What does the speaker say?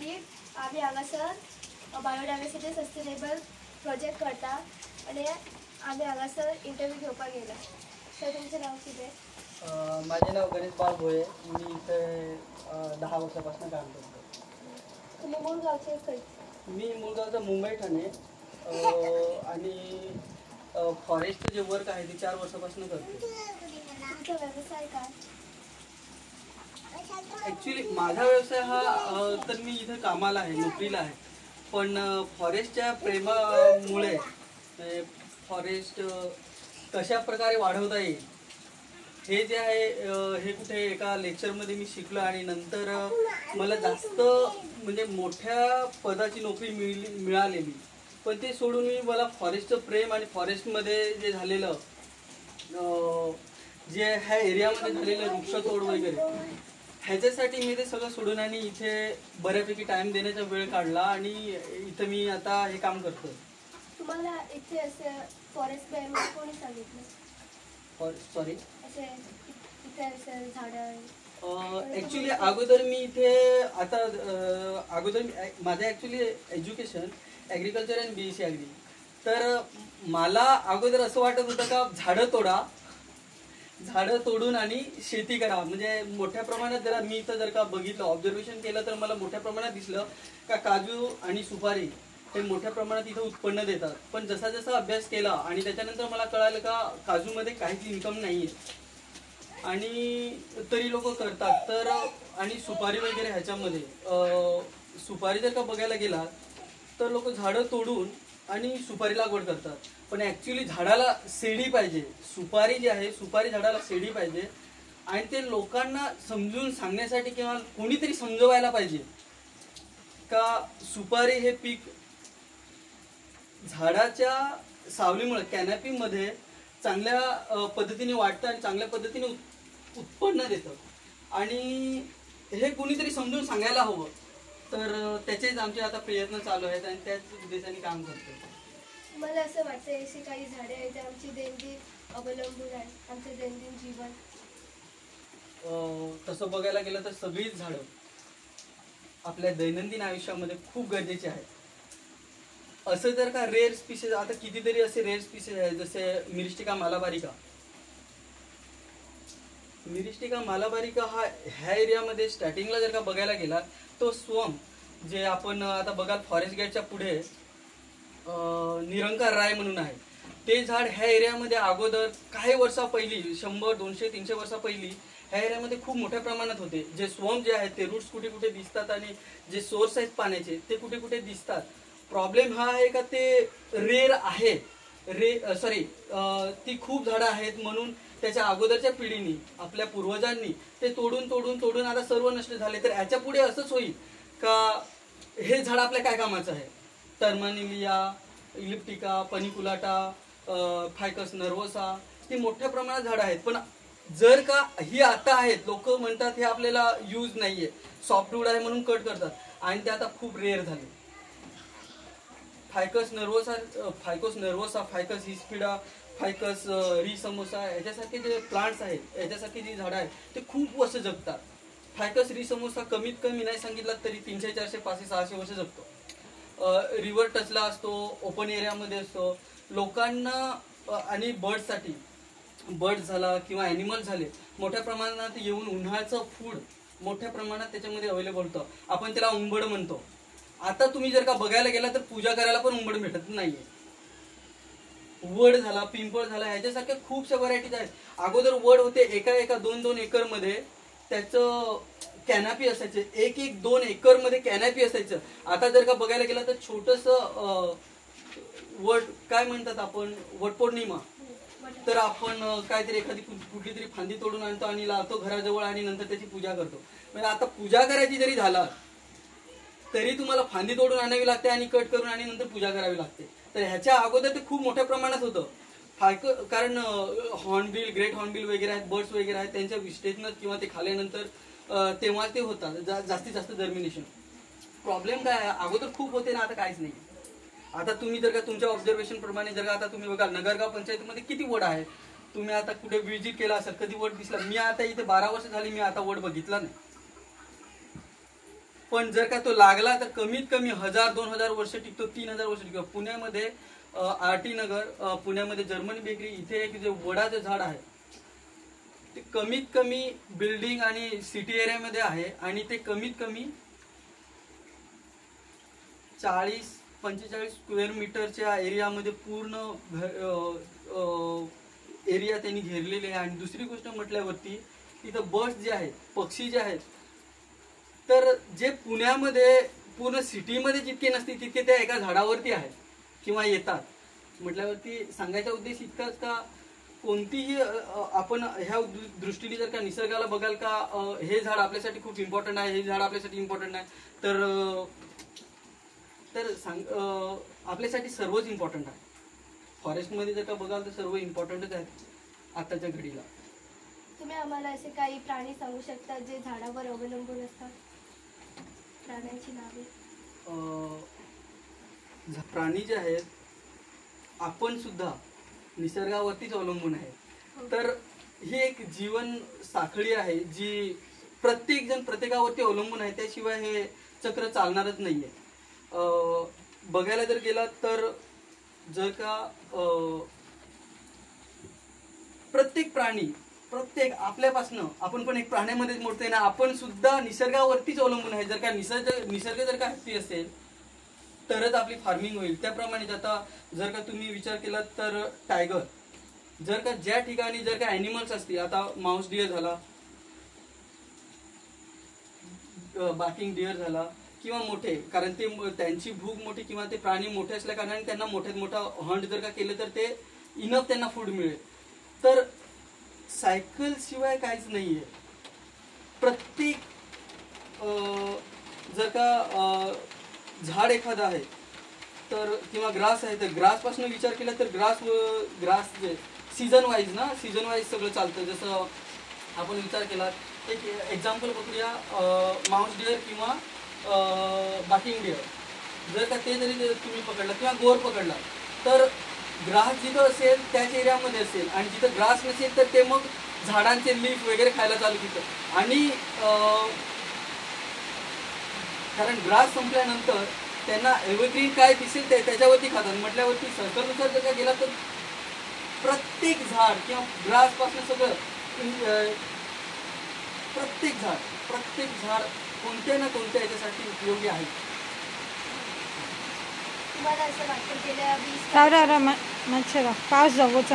सिद्धी आम्ही हांगासर biodiversity sustainable project करता आणि आम्ही हांगासर इंटरव्यू घेवपाक गेला. सर तुमचं नाव कितें? माझे नाव गणेश बाळ भोये. मी इथे 10 वर्षापासून काम करतो. तुम्ही मूळ गावचे खंय? मी मूळ गावचा मुंबई ठाणे आणि फॉरेस्टचं जे वर्क आहे ते 4 वर्षापासून करतो. तुमचा व्यवसाय काय? ॲक्च्युली माझा व्यवसाय हा तर मी इथं कामाला आहे, नोकरीला आहे. पण फॉरेस्टच्या प्रेमामुळे फॉरेस्ट कशा प्रकारे वाढवता येईल हे जे आहे हे कुठे एका लेक्चरमध्ये मी शिकलो आणि नंतर मला जास्त म्हणजे मोठ्या पदाची नोकरी मिळालेली. पण ते सोडून मला फॉरेस्टचं प्रेम आणि फॉरेस्टमध्ये जे झालेलं जे ह्या एरियामध्ये झालेलं वृक्षतोड वगैरे ह्याच्यासाठी मी ते सगळं सोडून आणि इथे बऱ्यापैकी टाइम देण्याचा वेळ काढला आणि इथं मी आता हे काम करतो. तुम्हाला इथे असे फॉरेस्ट मॅन कोणी सांगितलं? सॉरी असे इथे असे झाडं ॲक्च्युली अगोदर मी इथे आता अगोदर माझं actually education agriculture and BSc agri. तर मला अगोदर असं वाटत होतं का झाडं तोडून आणि शेती करा. म्हणजे मोठ्या प्रमाणात मी इथं जर का बघितलं ऑब्झर्वेशन केलं तर मला मोठ्या प्रमाणात दिसलं का काजू आणि सुपारी हे मोठ्या प्रमाणात इथं उत्पन्न देतात. पण जसा जसा अभ्यास केला आणि त्याच्यानंतर मला कळालं का काजूमध्ये काहीच इन्कम नाही आहे आणि तरी लोक करतात. तर आणि सुपारी वगैरे ह्याच्यामध्ये सुपारी जर का बघायला गेला तर लोक झाडं तोडून आणि सुपारी लागवड करतात. पण ॲक्च्युली झाडाला सेडी पाहिजे. सुपारी जी आहे सुपारी झाडाला सेडी पाहिजे आणि ते लोकांना समजून सांगण्यासाठी किंवा कोणीतरी समजवायला पाहिजे का सुपारी हे पीक झाडाच्या सावलीमुळे कॅनॅपीमध्ये चांगल्या पद्धतीने वाढतं आणि चांगल्या पद्धतीने उत्पन्न देतं आणि हे कोणीतरी समजून सांगायला हवं. तर त्याचेच आमचे आता प्रयत्न चालू आहेत आणि त्याच उद्देशाने काम करतो. मला असं वाटतं अशी काही झाडे आहेत ते आमची दैनंदिन अवलंबून आहे, आमचं दैनंदिन जीवन. तसं बघायला गेलं तर सगळीच झाडं आपल्या दैनंदिन आयुष्यामध्ये खूप गरजेची आहेत. असं जर का रेअर स्पीसीज आता कितीतरी असे रेअर स्पीसीज आहेत जसे मिरिस्टिका मालाबारिका हा ह्या एरियामध्ये स्टार्टिंगला जर का बघायला गेला तो स्वम्प जे आपण आता बघाल फॉरेस्ट गेटच्या पुढे निरंकार राय म्हणून आहे ते झाड ह्या एरियामध्ये अगोदर काही वर्षा पहिली 100, 200, 300 वर्षा पहिली ह्या एरियामध्ये खूप मोठ्या प्रमाणात होते. जे स्वम्प जे आहेत ते रूट्स कुठे कुठे दिसतात आणि जे सोर्स आहेत पाण्याचे ते कुठे कुठे दिसतात. प्रॉब्लेम हा आहे का ते रेअर आहे ती खूप झाडं आहेत म्हणून त्याच्या अगोदरच्या पिढीनी आपल्या पूर्वजांनी ते तोडून आता सर्व नष्ट झाले. तर याच्या पुढे असंच होईल का हे झाड आपल्या काय कामाचं आहे. टर्मानिलिया, इलिप्टिका, पनिकुलाटा, फायकस नर्वोसा ही मोठ्या प्रमाणात झाडं आहेत. पण जर का ही आता आहेत लोक म्हणतात हे आपल्याला यूज नाहीये सॉफ्टवूड आहे म्हणून कट करतात आणि ते आता खूप रेअर झाले. फायकस नर्वोसा, फायकस हिस्पिडा, फायकस रिसमोसा याच्यासारखे जे प्लांट्स आहेत याच्यासारखी जी झाडं आहेत ते खूप वर्ष जगतात. फायकस रिसमोसा कमीत कमी नाही सांगितलं तरी 300, 400, 500, 600 वर्ष जगतो. रिव्हर टचला असतो, ओपन एरियामध्ये असतो. लोकांना आणि बर्डसाठी बर्ड झाला किंवा ॲनिमल झाले मोठ्या प्रमाणात येऊन उन्हाळ्याचं फूड मोठ्या प्रमाणात त्याच्यामध्ये अवेलेबल होतं. आपण त्याला उंबड म्हणतो. आता तुम्ही जर का बघायला गेला तर पूजा करायला पण उंबड भेटत नाहीये. वड झाला, पिंपळ झाला ह्याच्यासारख्या खूपशा व्हरायटीज आहेत. अगोदर वड होते एका 2-2 एकर मध्ये त्याचं कॅनॅपी असायचे. 1-2 एकर मध्ये कॅनॅपी असायचं. आता जर का बघायला गेला तर छोटस वड काय म्हणतात आपण वटपौर्णिमा तर आपण काहीतरी एखादी कुठली तरी फांदी तोडून आणतो आणि लावतो घराजवळ आणि नंतर त्याची पूजा करतो. म्हणजे आता पूजा करायची जरी झाला तरी तुम्हाला फांदी तोडून आणावी लागते आणि कट करून आणि नंतर पूजा करावी लागते. तर ह्याच्या अगोदर ते खूप मोठ्या प्रमाणात होतं. कारण हॉर्नबिल, ग्रेट हॉर्नबिल वगैरे आहेत, बर्ड्स वगैरे आहेत त्यांच्या विस्टेजनं किंवा ते खाल्यानंतर तेव्हा ते होतात जास्तीत जास्त जर्मिनेशन. प्रॉब्लेम काय आहे अगोदर खूप होते ना आता काहीच नाही. आता तुम्ही जर का तुमच्या ऑब्झर्वेशन प्रमाणे जर का आता तुम्ही बघा नगरगाव पंचायतीमध्ये किती वड आहे. तुम्ही आता कुठे व्हिजिट केला असेल कधी वड दिसला. मी आता इथे 12 वर्ष झाली मी आता वड बघितला नाही. पण जर का तो लागला तर कमीत कमी 1000-2000 वर्ष टिकतो, 3000 वर्ष टिकतो. पुण्यामध्ये आरटी नगर, पुण्यामध्ये जर्मनी बेकरी इथे एक जे वडाचं झाड आहे ते कमीत कमी बिल्डिंग आणि सिटी एरियामध्ये आहे आणि ते कमीत कमी 40-45 स्क्वेअर मीटरच्या एरियामध्ये पूर्ण एरिया त्यांनी घेरलेले आहे. आणि दुसरी गोष्ट म्हटल्यावरती तिथं बर्ड्स जे आहेत, पक्षी जे आहेत, तर जे पुण्यामध्ये पूर्ण सिटीमध्ये जितके नसते तितके त्या एका झाडावरती आहेत किंवा येतात. म्हटल्यावरती सांगायचा उद्देश इतकाच का कोणतीही आपण ह्या दृष्टीने जर का निसर्गाला बघाल का हे झाड आपल्यासाठी खूप इम्पॉर्टंट आहे, हे झाड आपल्यासाठी इम्पॉर्टंट आहे, तर आपल्यासाठी सर्वच इम्पॉर्टंट आहे. फॉरेस्टमध्ये जर का बघाल तर सर्व इम्पॉर्टंटच आहेत आताच्या घडीला. तुम्ही आम्हाला असे काही प्राणी सांगू शकता जे झाडावर अवलंबून असतात? प्राण्यांची नावे. प्राणी जे आहेत आपण सुद्धा निसर्गावरतीच अवलंबून आहे. तर ही एक जीवन साखळी आहे जी प्रत्येक जण प्रत्येकावरती अवलंबून आहे, त्याशिवाय हे चक्र चालणारच नाहीये. बघायला जर गेला तर जर का प्रत्येक प्राणी, प्रत्येक आपल्यापासनं आपण पण एक प्राण्यामध्येच मोडतोय ना, आपण सुद्धा निसर्गावरतीच अवलंबून आहे. जर का निसर्ग जर का हॅपी असेल तरच आपली फार्मिंग होईल. त्याप्रमाणे आता जर का तुम्ही विचार केला तर टायगर, जर का ज्या ठिकाणी जर का ॲनिमल्स असतील, आता माऊस डिअर झाला, बार्किंग डिअर झाला किंवा मोठे, कारण ते त्यांची भूक मोठी किंवा ते प्राणी मोठे असल्या कारणाने त्यांना मोठ्यात मोठा हंट जर का केलं तर ते इनफ त्यांना फूड मिळेल. तर सायकल शिवाय काहीच नाहीये. प्रत्येक जर का झाड एखादं आहे तर किंवा ग्रास आहे तर ग्रास पासून विचार केला तर ग्रास जे सीझन वाईज सगळं चालतं. जसं आपण विचार केला, एक एक्झाम्पल बघूया, माऊस डिअर किंवा बार्किंग डिअर, जर का ते जरी तुम्ही पकडला किंवा गोर पकडला तर ग्रास जिथं असेल त्याच एरियामध्ये असेल आणि जिथं ग्रास नसेल तर ते मग झाडांचे लीफ वगैरे खायला चालू केलं. आणि कारण ग्रास संपल्यानंतर त्यांना एव्हरग्रीन काय दिसेल ते त्याच्यावरती खातात. म्हटल्यावरती सर्कलनुसार जर का गेला तर प्रत्येक झाड किंवा ग्रास पासून सगळं प्रत्येक झाड कोणत्या ना कोणत्या याच्यासाठी उपयोगी आहे. तुम्हाला असं वाटतं गेल्या 20 पाऊस जावंच